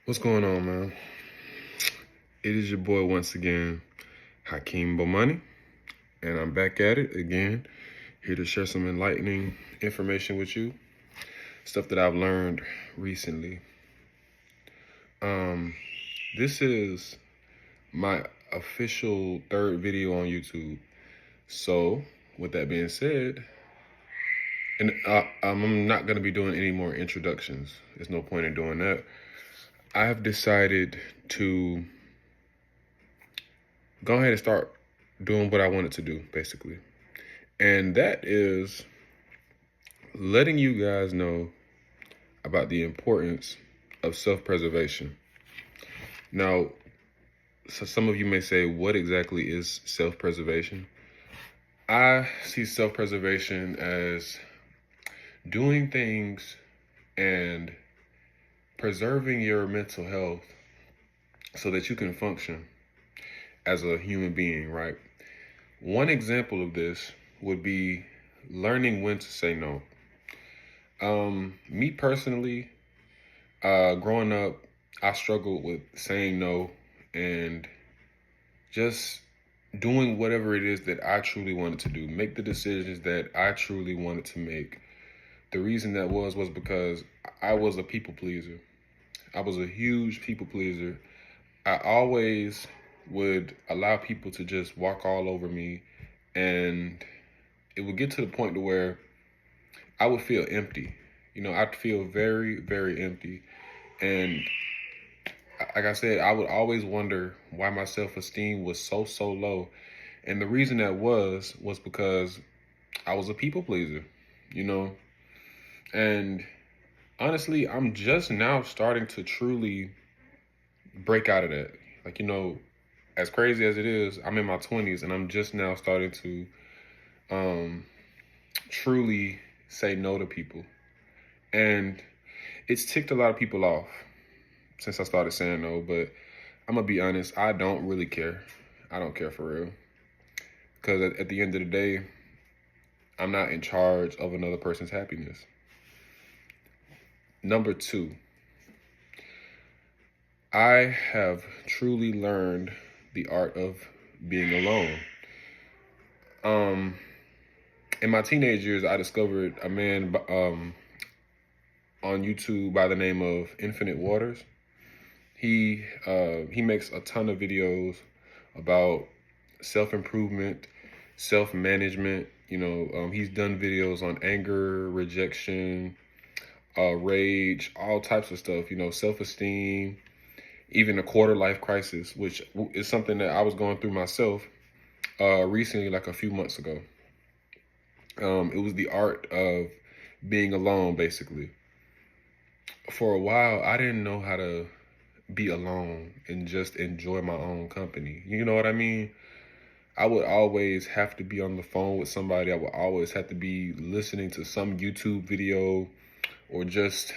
What's going on, man? It is your boy once again, Hakeem Bomani, and I'm back at it again, here to share some enlightening information with you, stuff that I've learned recently. This is my official third video on YouTube. So, with that being said, and I'm not going to be doing any more introductions. There's no point in doing that. I have decided to go ahead and start doing what I wanted to do, basically. And that is letting you guys know about the importance of self-preservation. Now, so some of you may say, what exactly is self-preservation? I see self-preservation as doing things and preserving your mental health so that you can function as a human being, right? One example of this would be learning when to say no. Me personally, growing up, I struggled with saying no and just doing whatever it is that I truly wanted to do, make the decisions that I truly wanted to make. The reason that was because I was a people pleaser. I was a huge people pleaser. I always would allow people to just walk all over me, and it would get to the point to where I would feel empty. I'd feel very, very empty. And like I said, I would always wonder why my self-esteem was so low. And the reason that was because I was a people pleaser, you know? And honestly, I'm just now starting to truly break out of that. As crazy as it is, I'm in my 20s and I'm just now starting to truly say no to people. And it's ticked a lot of people off since I started saying no, but I'm gonna be honest, I don't really care. I don't care for real. Because at the end of the day, I'm not in charge of another person's happiness. Number two, I have truly learned the art of being alone. In my teenage years, I discovered a man on YouTube by the name of Infinite Waters. He makes a ton of videos about self-improvement, self-management. He's done videos on anger, rejection, rage, all types of stuff. Self-esteem, even a quarter life crisis, which is something that I was going through myself recently, like a few months ago. It was the art of being alone, basically. For a while, I didn't know how to be alone and just enjoy my own company. You know what I mean? I would always have to be on the phone with somebody. I would always have to be listening to some YouTube video or just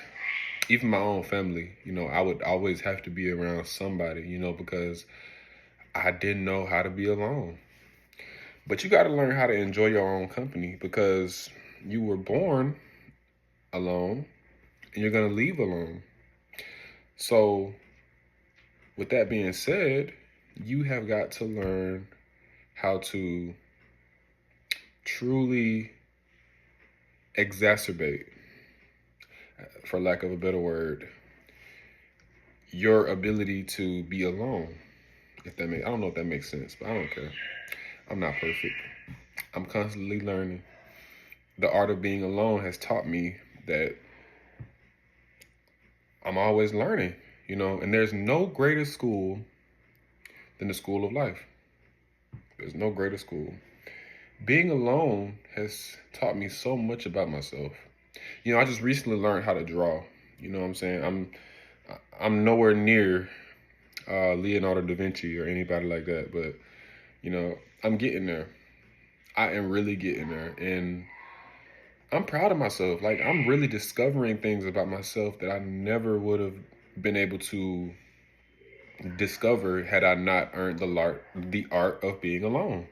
even my own family. I would always have to be around somebody, because I didn't know how to be alone. But you got to learn how to enjoy your own company because you were born alone and you're going to leave alone. So with that being said, you have got to learn how to truly exacerbate, for lack of a better word, your ability to be alone. I don't know if that makes sense, but I don't care. I'm not perfect. I'm constantly learning. The art of being alone has taught me that I'm always learning, and there's no greater school than the school of life. There's no greater school. Being alone has taught me so much about myself. I just recently learned how to draw. You know what I'm saying? I'm nowhere near Leonardo da Vinci or anybody like that, but I'm getting there. I am really getting there, and I'm proud of myself. Like, I'm really discovering things about myself that I never would have been able to discover had I not earned the art of being alone.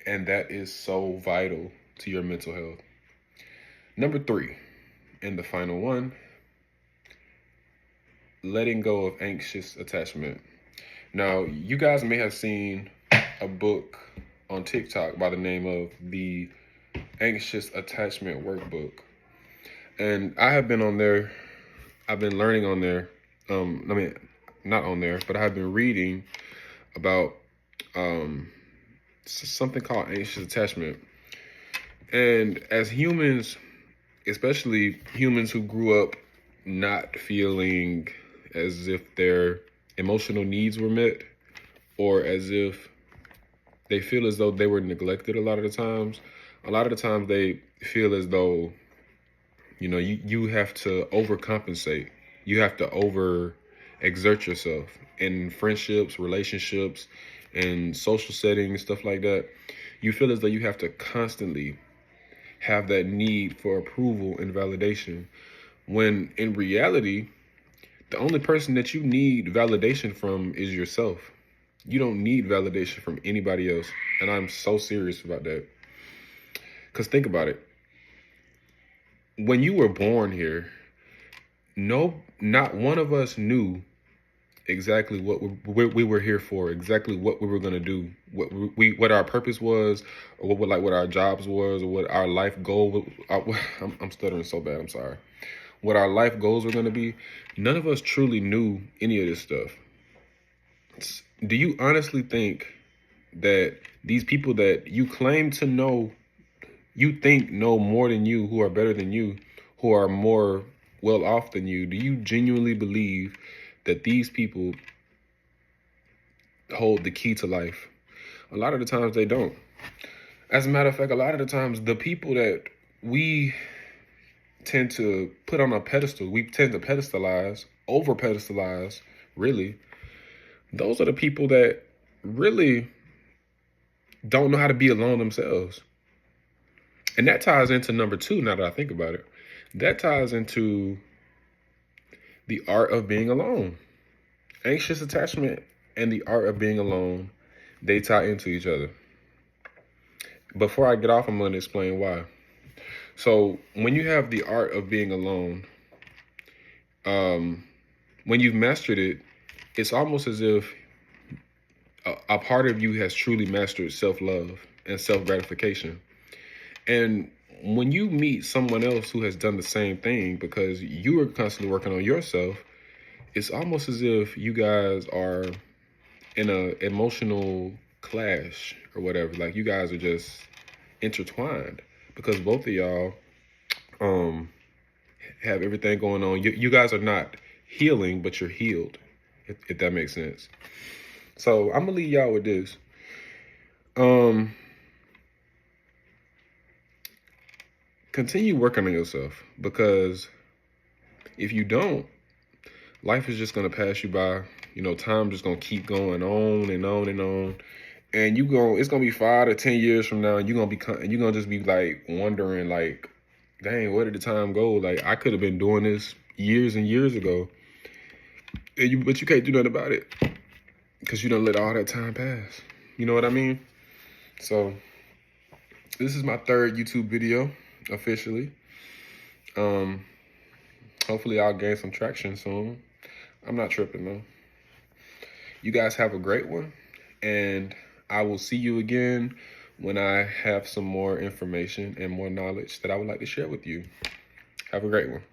And that is so vital to your mental health. Number three, and the final one, letting go of anxious attachment. Now, you guys may have seen a book on TikTok by the name of the Anxious Attachment Workbook. And I have been on there, I've been learning on there. I mean, not on there, but I have been reading about something called anxious attachment. And as humans, especially humans who grew up not feeling as if their emotional needs were met, or as if they feel as though they were neglected a lot of the times. A lot of the times they feel as though, you have to overcompensate. You have to over exert yourself in friendships, relationships, and social settings, stuff like that. You feel as though you have to constantly have that need for approval and validation, when in reality, the only person that you need validation from is yourself. You don't need validation from anybody else. And I'm so serious about that. Because think about it. When you were born here, not one of us knew exactly what we were here for, exactly what we were going to do, what our purpose was, or what our jobs was, or what our life goal. I'm stuttering so bad. I'm sorry. What our life goals were going to be. None of us truly knew any of this stuff. Do you honestly think that these people that you claim to know, you think know more than you, who are better than you, who are more well off than you, do you genuinely believe that these people hold the key to life? A lot of the times they don't. As a matter of fact, a lot of the times the people that we tend to put on a pedestal, we tend to pedestalize, over pedestalize, really, those are the people that really don't know how to be alone themselves. And that ties into number two, now that I think about it. That ties into the art of being alone. Anxious attachment and the art of being alone, they tie into each other. Before I get off, I'm going to explain why. So when you have the art of being alone, when you've mastered it, it's almost as if a part of you has truly mastered self-love and self-gratification. And when you meet someone else who has done the same thing, because you are constantly working on yourself, it's almost as if you guys are in a emotional clash or whatever. Like you guys are just intertwined because both of y'all have everything going on. You guys are not healing, but you're healed, if that makes sense. So I'm gonna leave y'all with this. Continue working on yourself, because if you don't, life is just gonna pass you by. Time just gonna keep going on and on and on, and it's gonna be 5 to 10 years from now, and you're gonna just be like wondering, like, dang, where did the time go? Like, I could have been doing this years and years ago, but you can't do nothing about it because you don't let all that time pass. You know what I mean? So this is my third YouTube video officially. Hopefully I'll gain some traction soon. I'm not tripping though. You guys have a great one, and I will see you again when I have some more information and more knowledge that I would like to share with you. Have a great one.